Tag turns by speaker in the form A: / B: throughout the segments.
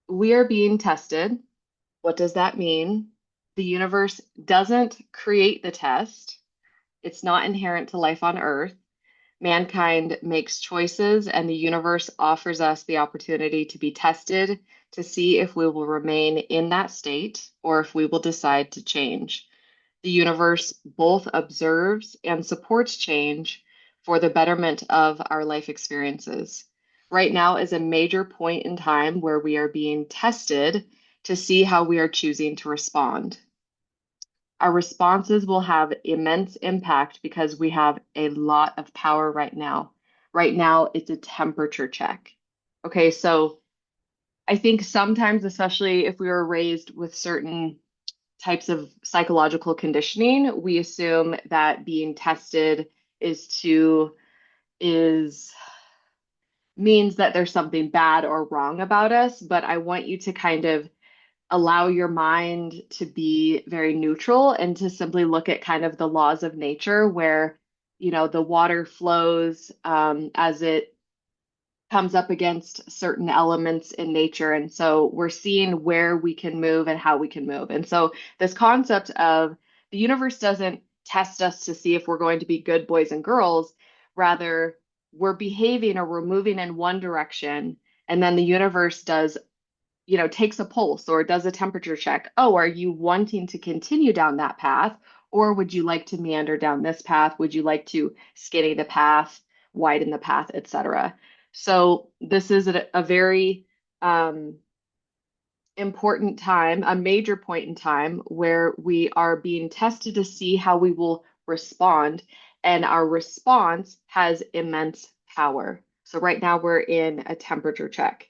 A: We are being tested. What does that mean? The universe doesn't create the test. It's not inherent to life on Earth. Mankind makes choices, and the universe offers us the opportunity to be tested to see if we will remain in that state or if we will decide to change. The universe both observes and supports change for the betterment of our life experiences. Right now is a major point in time where we are being tested to see how we are choosing to respond. Our responses will have immense impact because we have a lot of power right now. Right now, it's a temperature check. Okay, so I think sometimes, especially if we were raised with certain types of psychological conditioning, we assume that being tested is to is means that there's something bad or wrong about us, but I want you to kind of allow your mind to be very neutral and to simply look at kind of the laws of nature where, the water flows as it comes up against certain elements in nature. And so we're seeing where we can move and how we can move. And so this concept of the universe doesn't test us to see if we're going to be good boys and girls, rather, we're behaving or we're moving in one direction. And then the universe does, takes a pulse or does a temperature check. Oh, are you wanting to continue down that path? Or would you like to meander down this path? Would you like to skinny the path, widen the path, etc.? So this is a very um, important time, a major point in time where we are being tested to see how we will respond, and our response has immense power. So right now we're in a temperature check.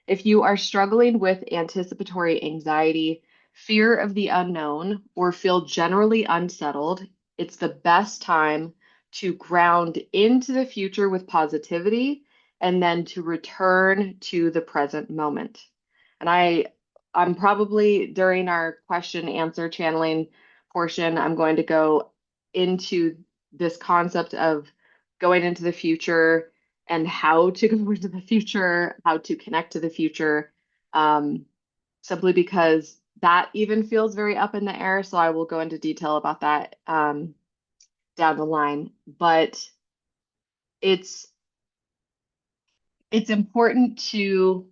A: If you are struggling with anticipatory anxiety, fear of the unknown, or feel generally unsettled, it's the best time to ground into the future with positivity and then to return to the present moment. And I'm probably during our question answer channeling portion, I'm going to go into this concept of going into the future and how to go into the future, how to connect to the future, um, simply because that even feels very up in the air. So I will go into detail about that down the line. But it's it's important to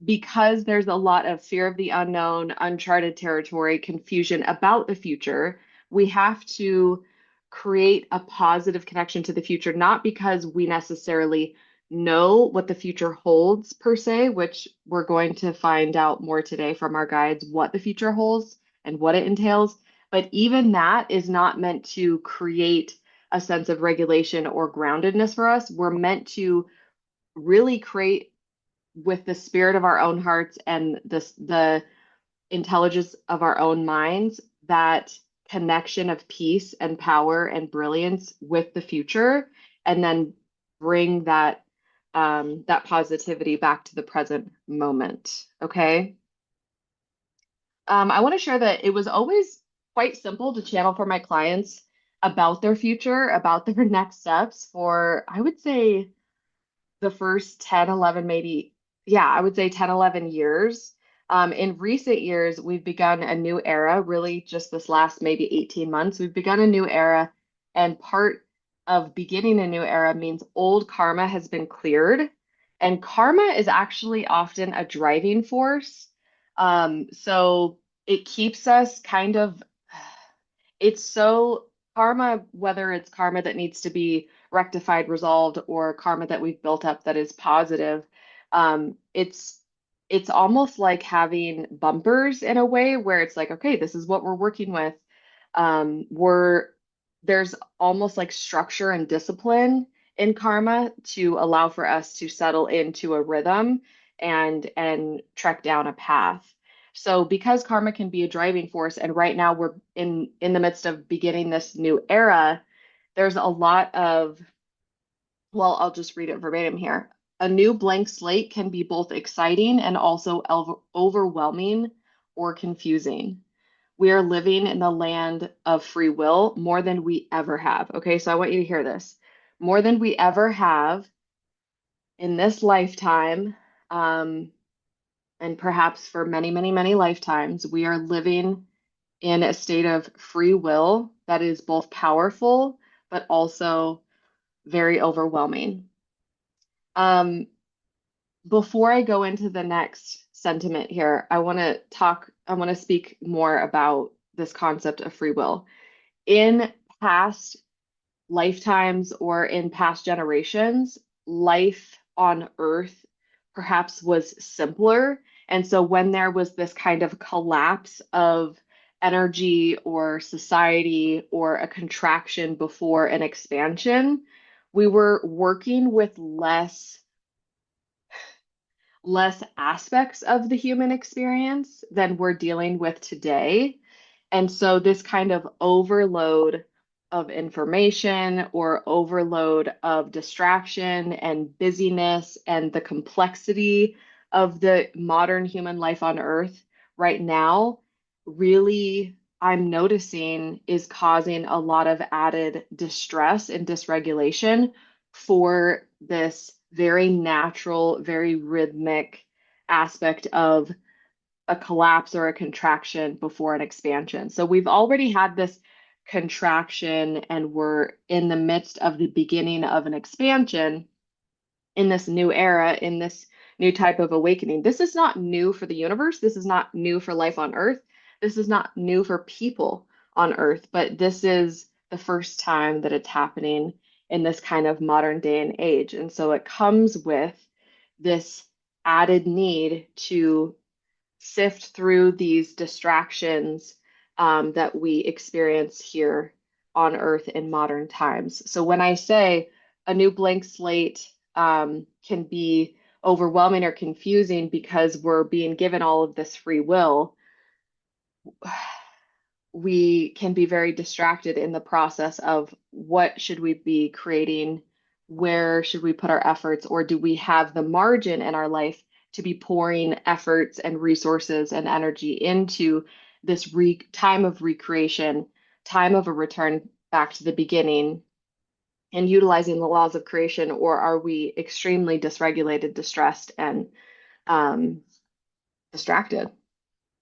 A: because there's a lot of fear of the unknown, uncharted territory, confusion about the future, we have to create a positive connection to the future, not because we necessarily know what the future holds per se, which we're going to find out more today from our guides, what the future holds and what it entails. But even that is not meant to create a sense of regulation or groundedness for us. We're meant to really create with the spirit of our own hearts and the intelligence of our own minds, that connection of peace and power and brilliance with the future, and then bring that positivity back to the present moment. Okay. I want to share that it was always quite simple to channel for my clients about their future, about their next steps for, I would say, the first 10, 11, maybe, yeah, I would say 10, 11 years. In recent years, we've begun a new era, really just this last maybe 18 months. We've begun a new era, and part of beginning a new era means old karma has been cleared. And karma is actually often a driving force. So it keeps us kind of it's so karma, whether it's karma that needs to be rectified, resolved, or karma that we've built up that is positive, it's almost like having bumpers in a way where it's like, okay, this is what we're working with. We're there's almost like structure and discipline in karma to allow for us to settle into a rhythm and trek down a path. So because karma can be a driving force, and right now we're in the midst of beginning this new era, there's a lot of, well, I'll just read it verbatim here. A new blank slate can be both exciting and also overwhelming or confusing. We are living in the land of free will more than we ever have. Okay, so I want you to hear this. More than we ever have in this lifetime. Um, and perhaps for many, many, many lifetimes, we are living in a state of free will that is both powerful but also very overwhelming. Um, Before I go into the next sentiment here, I want to speak more about this concept of free will. In past lifetimes or in past generations, life on Earth perhaps was simpler. And so when there was this kind of collapse of energy or society or a contraction before an expansion, we were working with less aspects of the human experience than we're dealing with today. And so, this kind of overload of information or overload of distraction and busyness and the complexity of the modern human life on Earth right now, really, I'm noticing is causing a lot of added distress and dysregulation for this very natural, very rhythmic aspect of a collapse or a contraction before an expansion. So we've already had this contraction and we're in the midst of the beginning of an expansion in this new era, in this new type of awakening. This is not new for the universe. This is not new for life on Earth. This is not new for people on Earth, but this is the first time that it's happening in this kind of modern day and age. And so it comes with this added need to sift through these distractions that we experience here on Earth in modern times. So when I say a new blank slate can be overwhelming or confusing because we're being given all of this free will, we can be very distracted in the process of what should we be creating, where should we put our efforts, or do we have the margin in our life to be pouring efforts and resources and energy into this time of recreation, time of a return back to the beginning and utilizing the laws of creation, or are we extremely dysregulated, distressed, and um, distracted?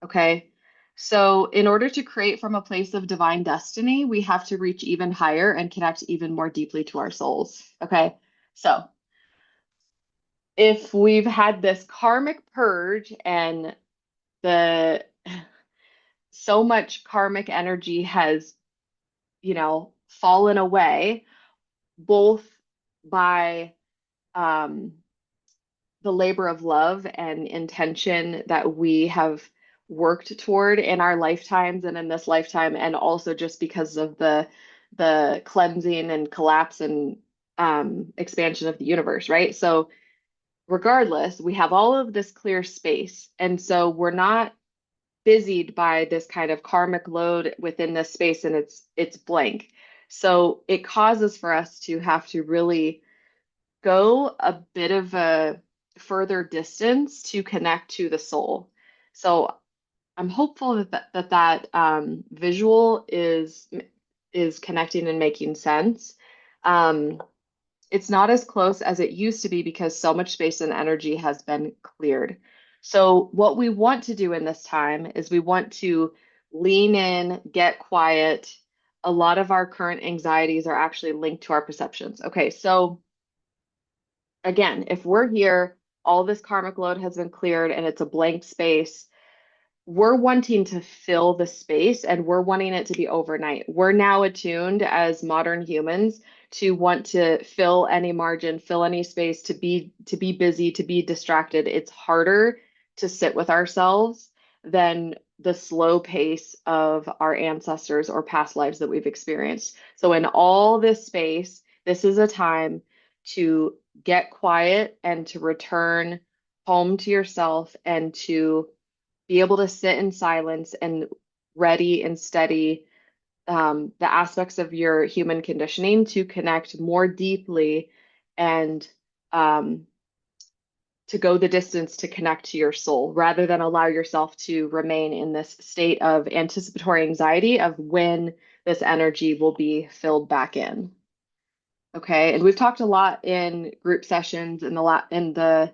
A: Okay. So, in order to create from a place of divine destiny, we have to reach even higher and connect even more deeply to our souls. Okay. So, if we've had this karmic purge and the so much karmic energy has, fallen away, both by um, the labor of love and intention that we have worked toward in our lifetimes and in this lifetime, and also just because of the cleansing and collapse and expansion of the universe, right? So regardless, we have all of this clear space, and so we're not busied by this kind of karmic load within this space, and it's blank. So it causes for us to have to really go a bit of a further distance to connect to the soul. So I'm hopeful that visual is connecting and making sense. Um, it's not as close as it used to be because so much space and energy has been cleared. So what we want to do in this time is we want to lean in, get quiet. A lot of our current anxieties are actually linked to our perceptions. Okay, so again, if we're here, all this karmic load has been cleared and it's a blank space, we're wanting to fill the space and we're wanting it to be overnight. We're now attuned as modern humans to want to fill any margin, fill any space, to be busy, to be distracted. It's harder to sit with ourselves than the slow pace of our ancestors or past lives that we've experienced. So in all this space, this is a time to get quiet and to return home to yourself and to be able to sit in silence and ready and steady the aspects of your human conditioning to connect more deeply and um, to go the distance to connect to your soul rather than allow yourself to remain in this state of anticipatory anxiety of when this energy will be filled back in. Okay. And we've talked a lot in group sessions in the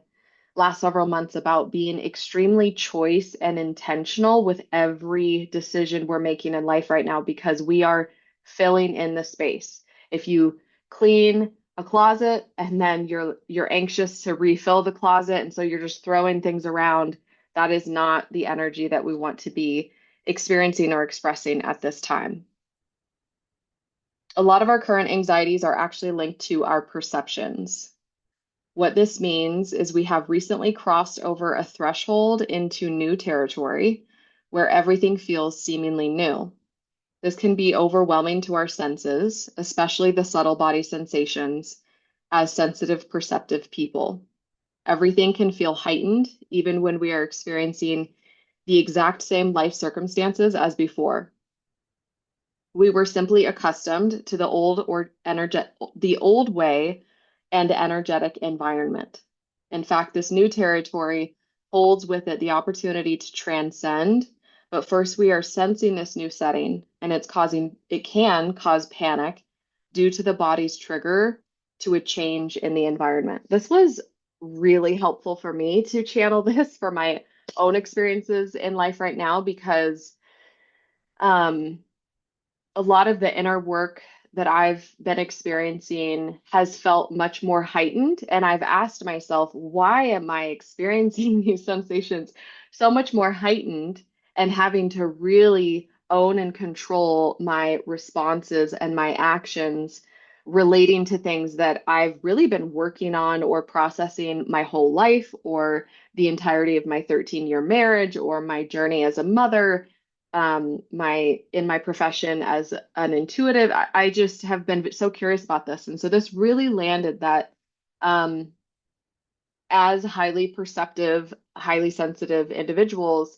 A: last several months about being extremely choice and intentional with every decision we're making in life right now because we are filling in the space. If you clean a closet and then you're anxious to refill the closet and so you're just throwing things around, that is not the energy that we want to be experiencing or expressing at this time. A lot of our current anxieties are actually linked to our perceptions. What this means is we have recently crossed over a threshold into new territory where everything feels seemingly new. This can be overwhelming to our senses, especially the subtle body sensations, as sensitive, perceptive people. Everything can feel heightened, even when we are experiencing the exact same life circumstances as before. We were simply accustomed to the old way and energetic environment. In fact, this new territory holds with it the opportunity to transcend, but first we are sensing this new setting and it can cause panic due to the body's trigger to a change in the environment. This was really helpful for me to channel this for my own experiences in life right now because um a lot of the inner work that I've been experiencing has felt much more heightened. And I've asked myself, why am I experiencing these sensations so much more heightened and having to really own and control my responses and my actions relating to things that I've really been working on or processing my whole life or the entirety of my 13-year marriage or my journey as a mother my in my profession as an intuitive. I just have been so curious about this. And so this really landed that um, as highly perceptive, highly sensitive individuals,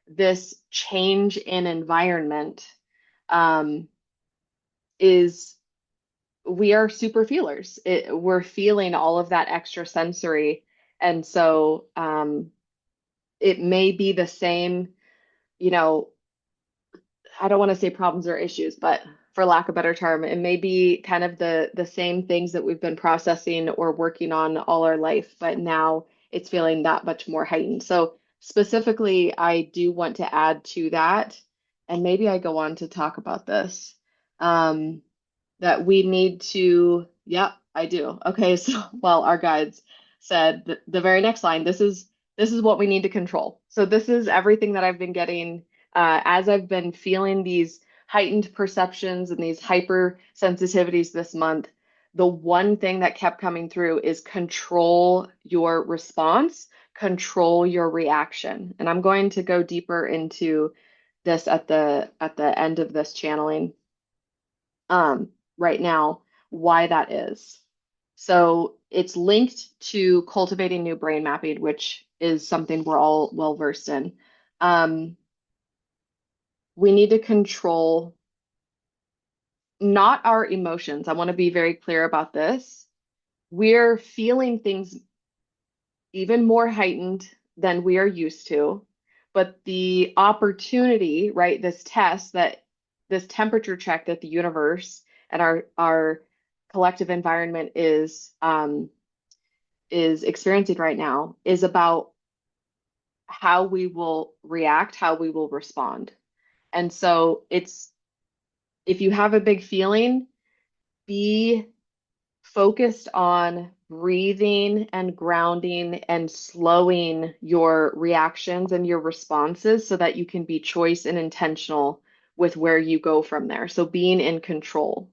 A: this change in environment um, is we are super feelers. We're feeling all of that extra sensory. And so it may be the same, you know, I don't want to say problems or issues, but for lack of a better term, it may be kind of the same things that we've been processing or working on all our life, but now it's feeling that much more heightened. So specifically, I do want to add to that, and maybe I go on to talk about this. Um, that we need to, yep, I do. Okay, so well, our guides said the very next line, this is what we need to control. So this is everything that I've been getting as I've been feeling these heightened perceptions and these hyper sensitivities this month. The one thing that kept coming through is control your response, control your reaction. And I'm going to go deeper into this at the end of this channeling right now, why that is. So it's linked to cultivating new brain mapping, which is something we're all well versed in. Um, we need to control not our emotions. I want to be very clear about this. We're feeling things even more heightened than we are used to. But the opportunity, right, this temperature check that the universe and our collective environment is experiencing right now is about how we will react, how we will respond. And so it's if you have a big feeling, be focused on breathing and grounding and slowing your reactions and your responses so that you can be choice and intentional with where you go from there. So being in control,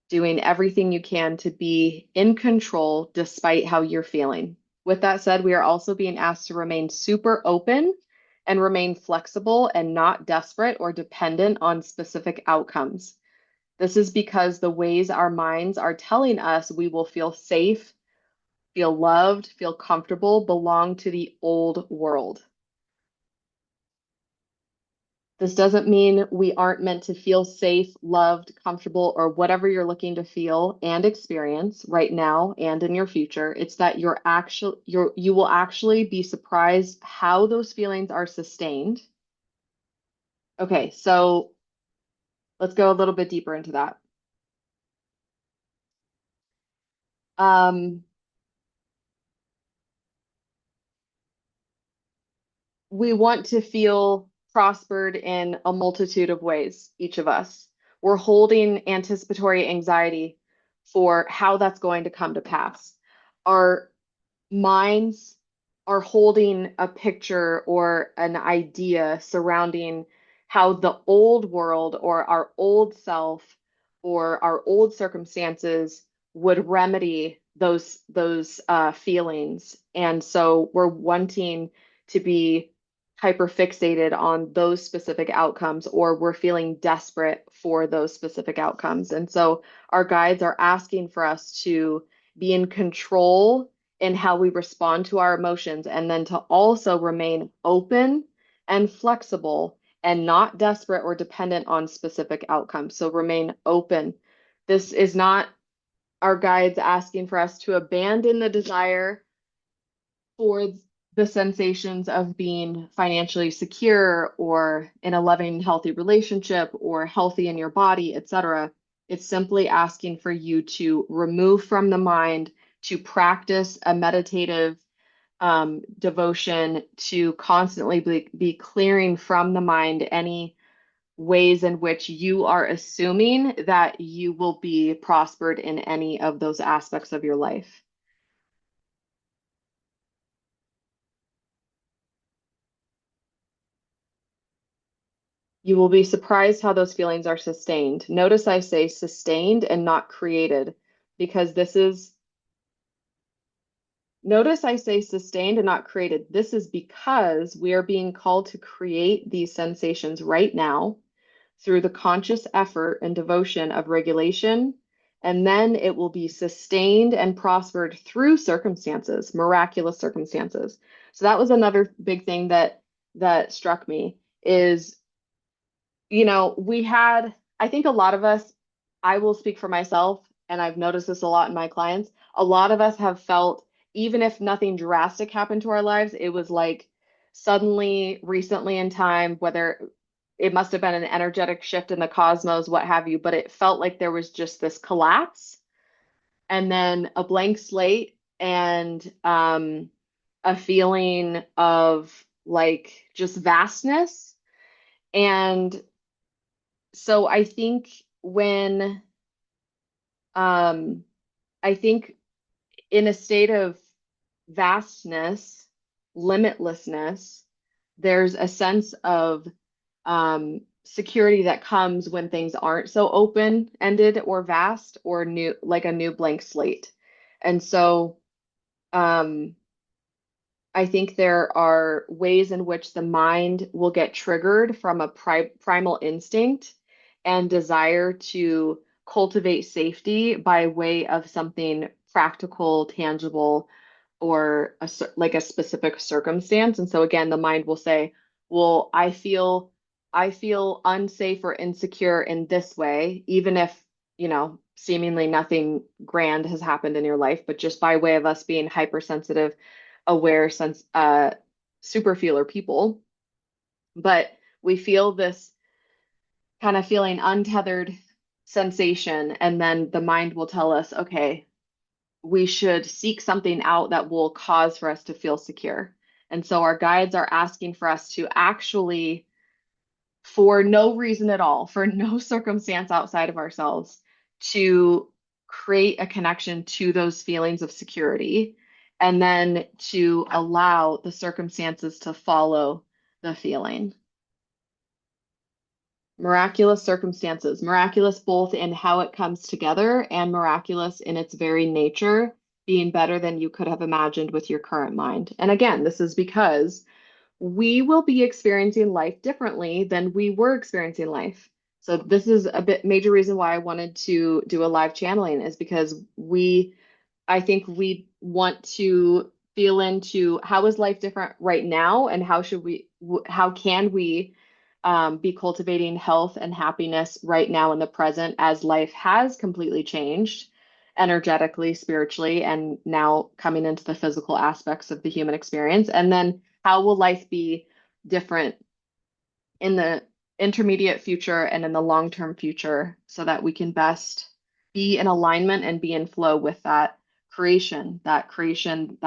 A: doing everything you can to be in control despite how you're feeling. With that said, we are also being asked to remain super open and remain flexible and not desperate or dependent on specific outcomes. This is because the ways our minds are telling us we will feel safe, feel loved, feel comfortable belong to the old world. This doesn't mean we aren't meant to feel safe, loved, comfortable, or whatever you're looking to feel and experience right now and in your future. It's that you will actually be surprised how those feelings are sustained. Okay, so let's go a little bit deeper into that. Um, we want to feel prospered in a multitude of ways, each of us. We're holding anticipatory anxiety for how that's going to come to pass. Our minds are holding a picture or an idea surrounding how the old world or our old self or our old circumstances would remedy those feelings. And so we're wanting to be hyper fixated on those specific outcomes, or we're feeling desperate for those specific outcomes. And so our guides are asking for us to be in control in how we respond to our emotions, and then to also remain open and flexible and not desperate or dependent on specific outcomes. So remain open. This is not our guides asking for us to abandon the desire for the sensations of being financially secure or in a loving, healthy relationship or healthy in your body, etc. It's simply asking for you to remove from the mind, to practice a meditative devotion, to constantly be clearing from the mind any ways in which you are assuming that you will be prospered in any of those aspects of your life. You will be surprised how those feelings are sustained. Notice I say sustained and not created, because this is, notice I say sustained and not created. This is because we are being called to create these sensations right now through the conscious effort and devotion of regulation, and then it will be sustained and prospered through circumstances, miraculous circumstances. So that was another big thing that struck me is, we had, I think a lot of us, I will speak for myself, and I've noticed this a lot in my clients, a lot of us have felt, even if nothing drastic happened to our lives, it was like suddenly, recently in time, whether it must have been an energetic shift in the cosmos, what have you, but it felt like there was just this collapse and then a blank slate and a feeling of like just vastness. And so um, I think in a state of vastness, limitlessness, there's a sense of security that comes when things aren't so open-ended or vast or new, like a new blank slate. And so um, I think there are ways in which the mind will get triggered from a primal instinct and desire to cultivate safety by way of something practical, tangible, or like a specific circumstance. And so again, the mind will say, "Well, I feel unsafe or insecure in this way, even if, seemingly nothing grand has happened in your life, but just by way of us being hypersensitive, aware, super feeler people." But we feel this kind of feeling untethered sensation, and then the mind will tell us, okay, we should seek something out that will cause for us to feel secure. And so our guides are asking for us to actually, for no reason at all, for no circumstance outside of ourselves, to create a connection to those feelings of security, and then to allow the circumstances to follow the feeling. Miraculous circumstances, miraculous both in how it comes together and miraculous in its very nature, being better than you could have imagined with your current mind. And again, this is because we will be experiencing life differently than we were experiencing life. So this is a bit major reason why I wanted to do a live channeling, is because I think we want to feel into how is life different right now, and how can we be cultivating health and happiness right now in the present, as life has completely changed energetically, spiritually, and now coming into the physical aspects of the human experience. And then how will life be different in the intermediate future and in the long-term future, so that we can best be in alignment and be in flow with that creation, that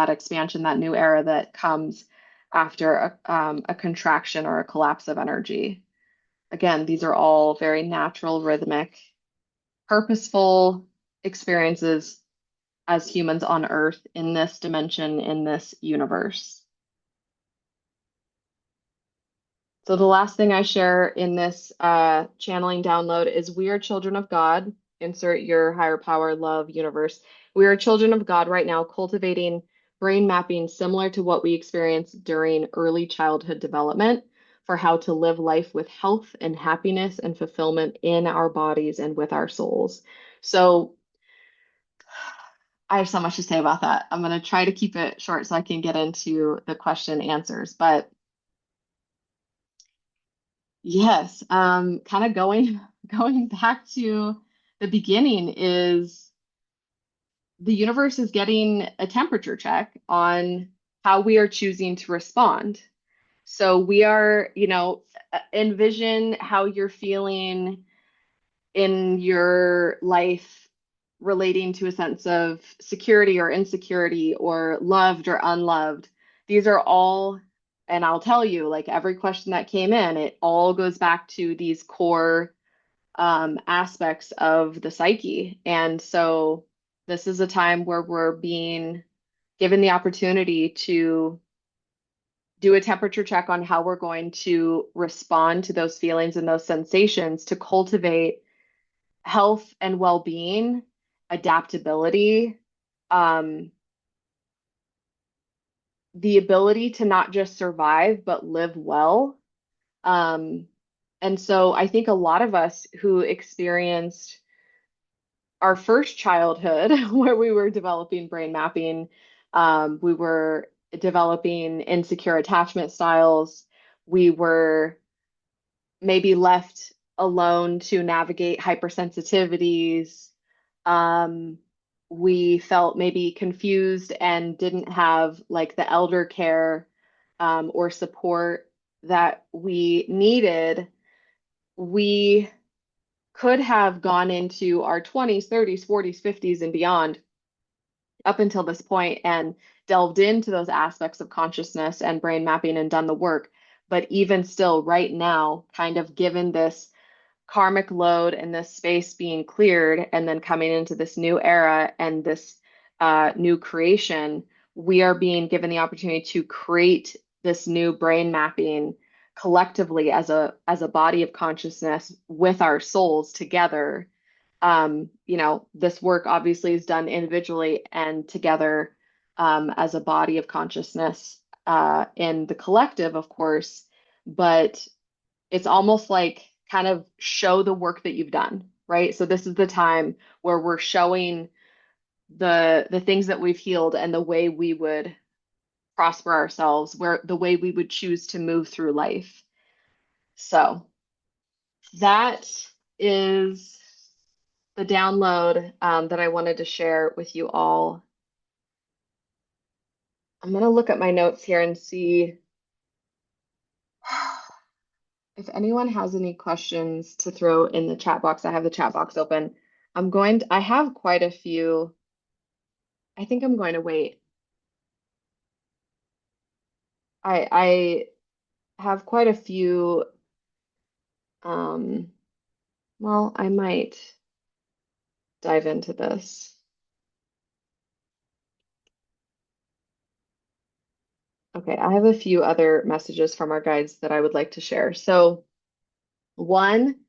A: expansion, that new era that comes after a contraction or a collapse of energy. Again, these are all very natural, rhythmic, purposeful experiences as humans on Earth in this dimension, in this universe. So the last thing I share in this channeling download is we are children of God. Insert your higher power, love, universe. We are children of God right now, cultivating brain mapping similar to what we experienced during early childhood development for how to live life with health and happiness and fulfillment in our bodies and with our souls. So I have so much to say about that. I'm going to try to keep it short so I can get into the question and answers. But yes, kind of going going back to the beginning is the universe is getting a temperature check on how we are choosing to respond. So we are, envision how you're feeling in your life relating to a sense of security or insecurity or loved or unloved. These are all, and I'll tell you, like every question that came in, it all goes back to these core aspects of the psyche. And so this is a time where we're being given the opportunity to do a temperature check on how we're going to respond to those feelings and those sensations to cultivate health and well-being, adaptability, um, the ability to not just survive, but live well. Um, and so I think a lot of us who experienced our first childhood, where we were developing brain mapping, we were developing insecure attachment styles, we were maybe left alone to navigate hypersensitivities. Um, we felt maybe confused and didn't have like the elder care or support that we needed. We could have gone into our 20s, 30s, 40s, 50s, and beyond up until this point and delved into those aspects of consciousness and brain mapping and done the work. But even still, right now, kind of given this karmic load and this space being cleared and then coming into this new era and this new creation, we are being given the opportunity to create this new brain mapping collectively as a body of consciousness with our souls together. This work obviously is done individually and together as a body of consciousness in the collective, of course, but it's almost like kind of show the work that you've done, right? So this is the time where we're showing the things that we've healed and the way we would prosper ourselves, where the way we would choose to move through life. So that is the download that I wanted to share with you all. I'm going to look at my notes here and see if anyone has any questions to throw in the chat box. I have the chat box open. I have quite a few. I think I'm going to wait. I have quite a few. Um, well, I might dive into this. Okay, I have a few other messages from our guides that I would like to share. So, one,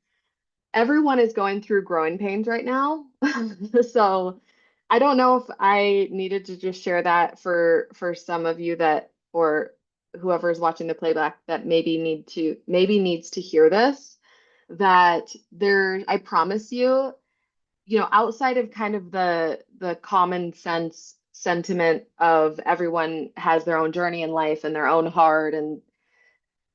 A: everyone is going through growing pains right now. So, I don't know if I needed to just share that for some of you that or whoever is watching the playback that maybe needs to hear this, that there I promise you, outside of kind of the common sense sentiment of everyone has their own journey in life and their own heart and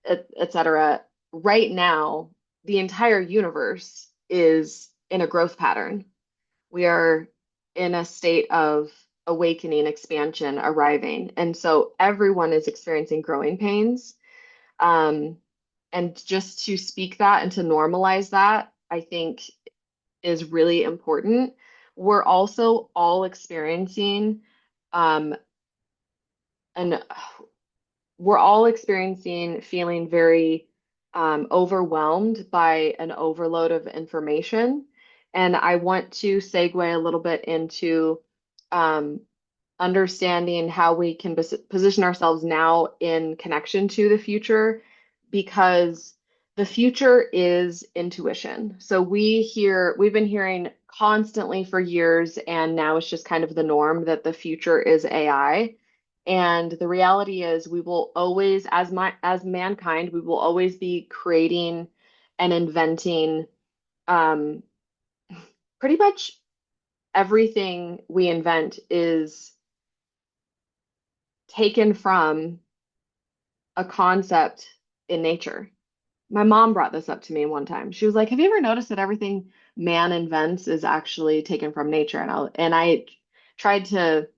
A: et cetera, right now, the entire universe is in a growth pattern. We are in a state of awakening, expansion, arriving. And so everyone is experiencing growing pains. Um, and just to speak that and to normalize that, I think is really important. We're also all experiencing um, an we're all experiencing feeling very overwhelmed by an overload of information. And I want to segue a little bit into um, understanding how we can position ourselves now in connection to the future, because the future is intuition. So we've been hearing constantly for years, and now it's just kind of the norm that the future is AI. And the reality is we will always, as mankind, we will always be creating and inventing um, pretty much everything we invent is taken from a concept in nature. My mom brought this up to me one time. She was like, "Have you ever noticed that everything man invents is actually taken from nature?" And I tried to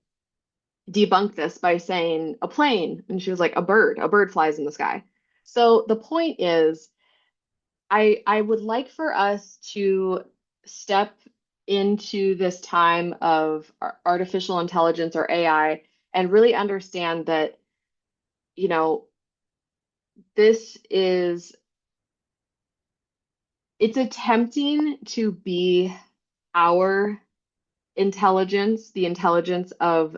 A: debunk this by saying a plane, and she was like, "A bird. A bird flies in the sky." So the point is, I would like for us to step into this time of artificial intelligence or AI and really understand that, you know, this is it's attempting to be our intelligence, the intelligence of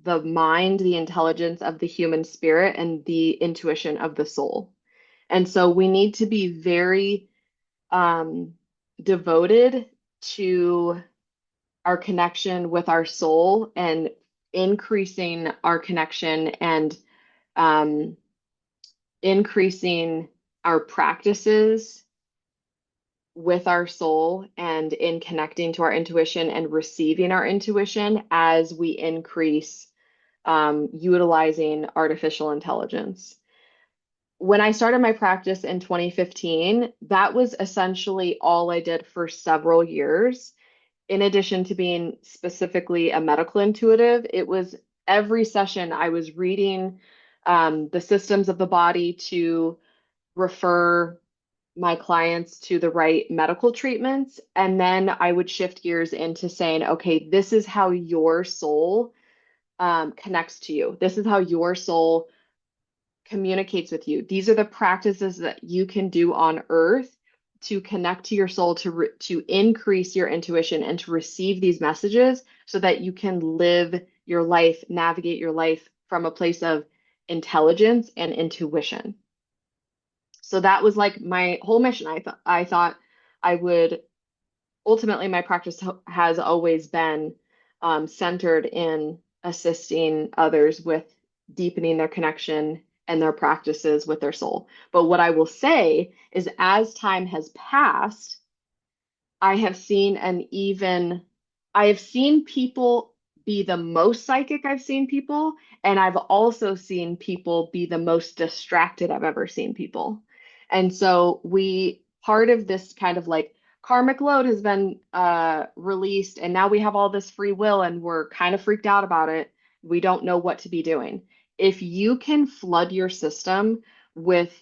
A: the mind, the intelligence of the human spirit, and the intuition of the soul. And so we need to be very um, devoted to our connection with our soul and increasing our connection and um, increasing our practices with our soul and in connecting to our intuition and receiving our intuition as we increase utilizing artificial intelligence. When I started my practice in 2015, that was essentially all I did for several years. In addition to being specifically a medical intuitive, it was every session I was reading the systems of the body to refer my clients to the right medical treatments. And then I would shift gears into saying, okay, this is how your soul connects to you. This is how your soul communicates with you. These are the practices that you can do on earth to connect to your soul, to increase your intuition and to receive these messages so that you can live your life, navigate your life from a place of intelligence and intuition. So that was like my whole mission. I thought I would ultimately my practice has always been centered in assisting others with deepening their connection and their practices with their soul. But what I will say is, as time has passed, I have seen I have seen people be the most psychic I've seen people, and I've also seen people be the most distracted I've ever seen people. And so part of this kind of like karmic load has been released, and now we have all this free will, and we're kind of freaked out about it. We don't know what to be doing. If you can flood your system with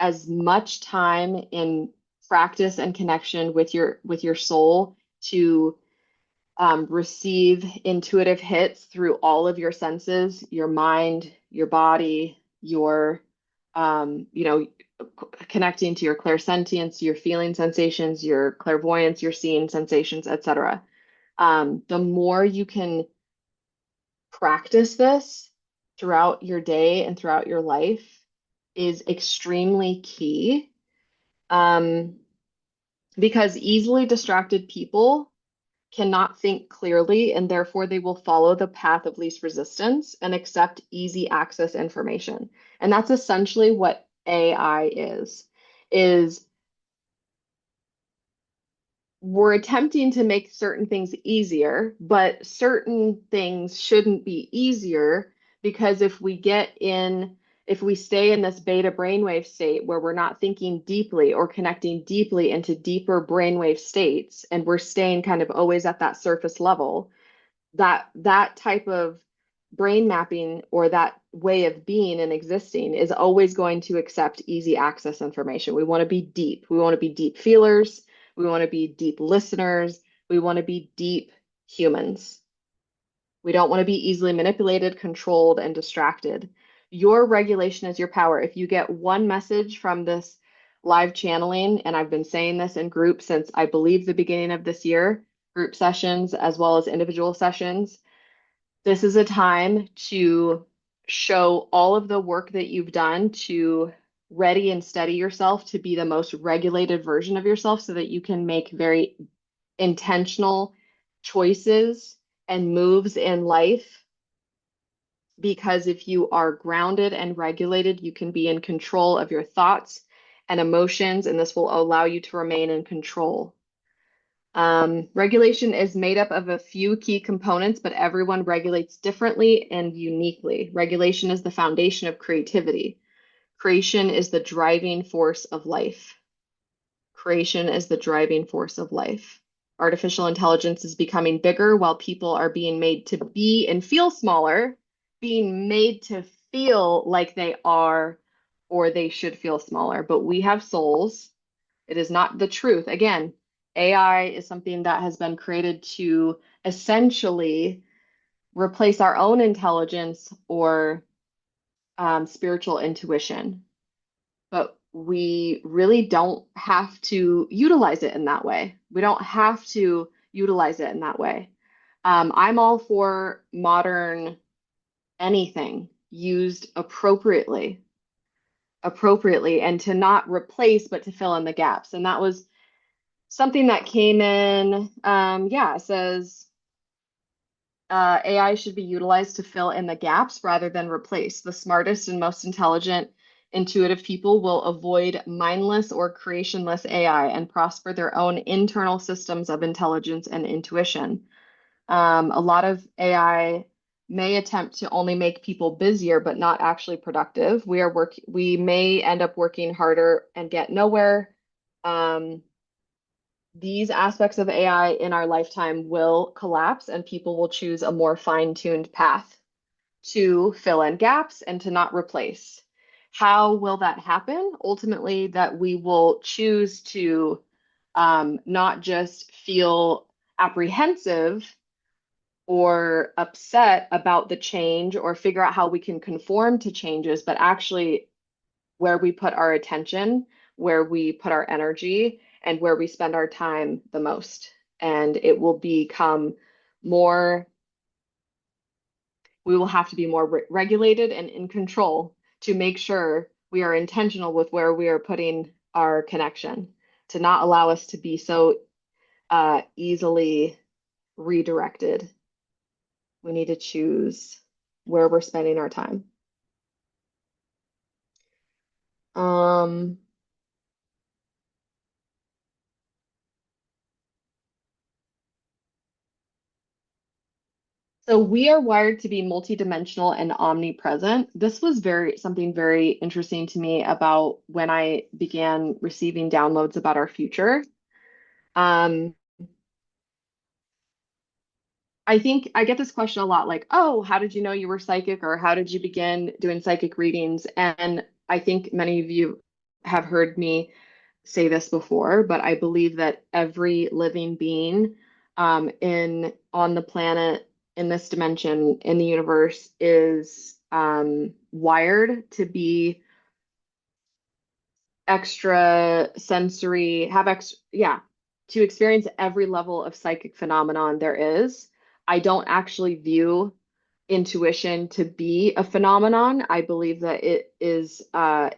A: as much time in practice and connection with your soul to receive intuitive hits through all of your senses, your mind, your body, your you know, connecting to your clairsentience, your feeling sensations, your clairvoyance, your seeing sensations, etc. The more you can practice this throughout your day and throughout your life is extremely key. Um, because easily distracted people cannot think clearly, and therefore they will follow the path of least resistance and accept easy access information. And that's essentially what AI is we're attempting to make certain things easier, but certain things shouldn't be easier, because if we stay in this beta brainwave state where we're not thinking deeply or connecting deeply into deeper brainwave states, and we're staying kind of always at that surface level, that type of brain mapping or that way of being and existing is always going to accept easy access information. We want to be deep. We want to be deep feelers. We want to be deep listeners. We want to be deep humans. We don't want to be easily manipulated, controlled, and distracted. Your regulation is your power. If you get one message from this live channeling, and I've been saying this in group since I believe the beginning of this year, group sessions as well as individual sessions, this is a time to show all of the work that you've done to ready and steady yourself to be the most regulated version of yourself so that you can make very intentional choices and moves in life. Because if you are grounded and regulated, you can be in control of your thoughts and emotions, and this will allow you to remain in control. Regulation is made up of a few key components, but everyone regulates differently and uniquely. Regulation is the foundation of creativity. Creation is the driving force of life. Creation is the driving force of life. Artificial intelligence is becoming bigger while people are being made to be and feel smaller, being made to feel like they are or they should feel smaller. But we have souls. It is not the truth. Again, AI is something that has been created to essentially replace our own intelligence or spiritual intuition. But we really don't have to utilize it in that way. We don't have to utilize it in that way. I'm all for modern anything used appropriately, and to not replace, but to fill in the gaps. And that was something that came in. Yeah, it says AI should be utilized to fill in the gaps rather than replace. The smartest and most intelligent, intuitive people will avoid mindless or creationless AI and prosper their own internal systems of intelligence and intuition. A lot of AI may attempt to only make people busier, but not actually productive. We may end up working harder and get nowhere. Um, these aspects of AI in our lifetime will collapse, and people will choose a more fine-tuned path to fill in gaps and to not replace. How will that happen? Ultimately, that we will choose to not just feel apprehensive or upset about the change or figure out how we can conform to changes, but actually where we put our attention, where we put our energy, and where we spend our time the most. And it will become more, we will have to be more regulated and in control to make sure we are intentional with where we are putting our connection, to not allow us to be so easily redirected. We need to choose where we're spending our time. Um, So we are wired to be multidimensional and omnipresent. This was something very interesting to me about when I began receiving downloads about our future. Um, I think I get this question a lot, like, oh, how did you know you were psychic, or how did you begin doing psychic readings? And I think many of you have heard me say this before, but I believe that every living being in on the planet, in this dimension, in the universe, is wired to be extra sensory, yeah, to experience every level of psychic phenomenon there is. I don't actually view intuition to be a phenomenon. I believe that it is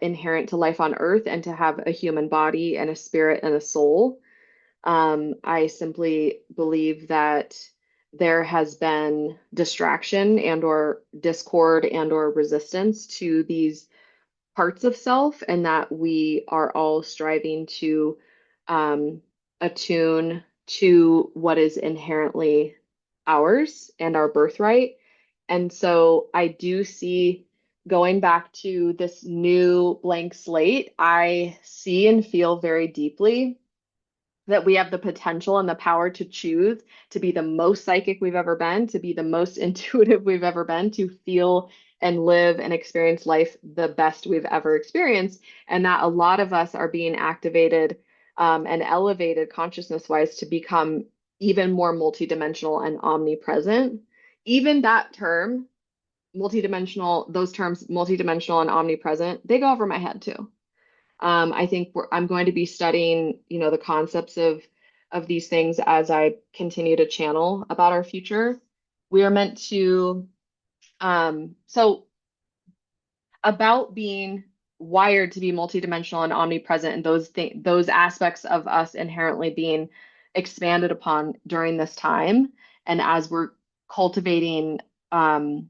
A: inherent to life on Earth and to have a human body and a spirit and a soul. I simply believe that there has been distraction and or discord and or resistance to these parts of self, and that we are all striving to um, attune to what is inherently ours and our birthright. And so I do see, going back to this new blank slate, I see and feel very deeply that we have the potential and the power to choose to be the most psychic we've ever been, to be the most intuitive we've ever been, to feel and live and experience life the best we've ever experienced. And that a lot of us are being activated and elevated consciousness wise to become even more multidimensional and omnipresent. Even that term, multidimensional, those terms, multidimensional and omnipresent, they go over my head too. I think I'm going to be studying, the concepts of these things as I continue to channel about our future. We are meant to, so about being wired to be multidimensional and omnipresent, and those aspects of us inherently being expanded upon during this time, and as we're cultivating um,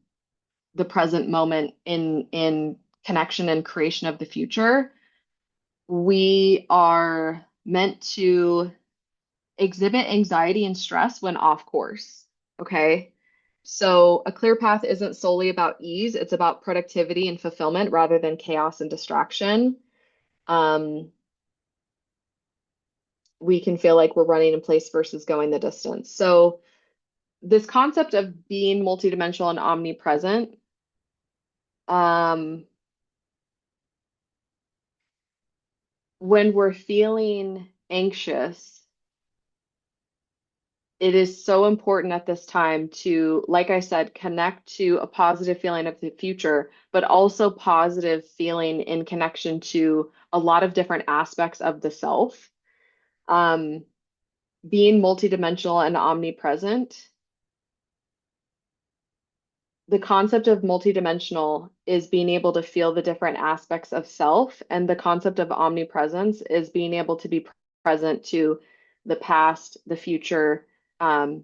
A: the present moment in connection and creation of the future, we are meant to exhibit anxiety and stress when off course. Okay. So a clear path isn't solely about ease, it's about productivity and fulfillment rather than chaos and distraction. Um, we can feel like we're running in place versus going the distance. So this concept of being multidimensional and omnipresent, um, when we're feeling anxious, it is so important at this time to, like I said, connect to a positive feeling of the future, but also positive feeling in connection to a lot of different aspects of the self. Um, Being multidimensional and omnipresent, the concept of multidimensional is being able to feel the different aspects of self, and the concept of omnipresence is being able to be present to the past, the future, um,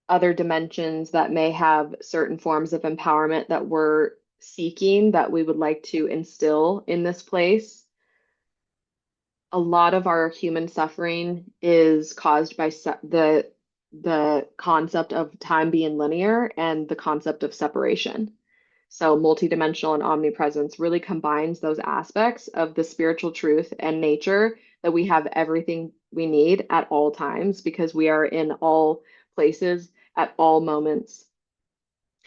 A: other dimensions that may have certain forms of empowerment that we're seeking that we would like to instill in this place. A lot of our human suffering is caused by the concept of time being linear and the concept of separation. So multidimensional and omnipresence really combines those aspects of the spiritual truth and nature that we have everything we need at all times because we are in all places at all moments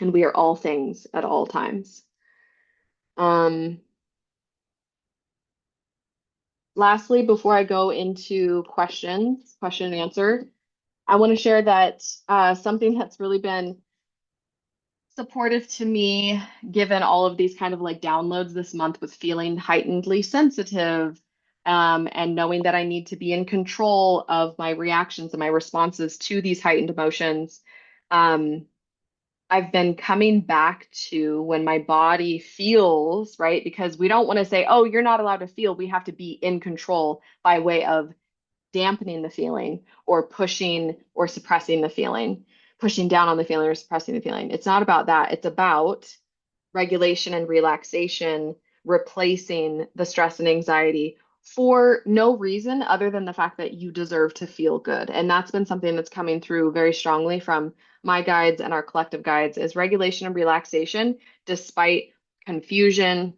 A: and we are all things at all times. Um, Lastly, before I go into question and answer, I want to share that something that's really been supportive to me, given all of these kind of like downloads this month, with feeling heightenedly sensitive, and knowing that I need to be in control of my reactions and my responses to these heightened emotions. Um, I've been coming back to when my body feels, right? Because we don't want to say, oh, you're not allowed to feel. We have to be in control by way of dampening the feeling or pushing or suppressing the feeling, pushing down on the feeling or suppressing the feeling. It's not about that. It's about regulation and relaxation, replacing the stress and anxiety for no reason other than the fact that you deserve to feel good. And that's been something that's coming through very strongly from my guides and our collective guides is regulation and relaxation, despite confusion,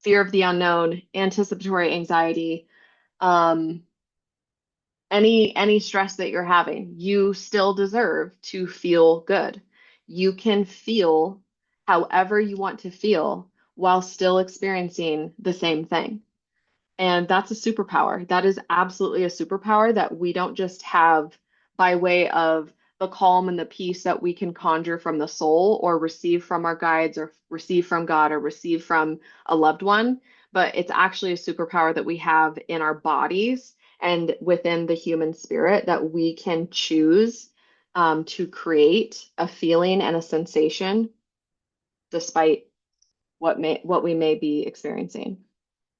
A: fear of the unknown, anticipatory anxiety, um, any stress that you're having, you still deserve to feel good. You can feel however you want to feel while still experiencing the same thing. And that's a superpower. That is absolutely a superpower that we don't just have by way of the calm and the peace that we can conjure from the soul or receive from our guides or receive from God or receive from a loved one, but it's actually a superpower that we have in our bodies and within the human spirit that we can choose to create a feeling and a sensation despite what we may be experiencing.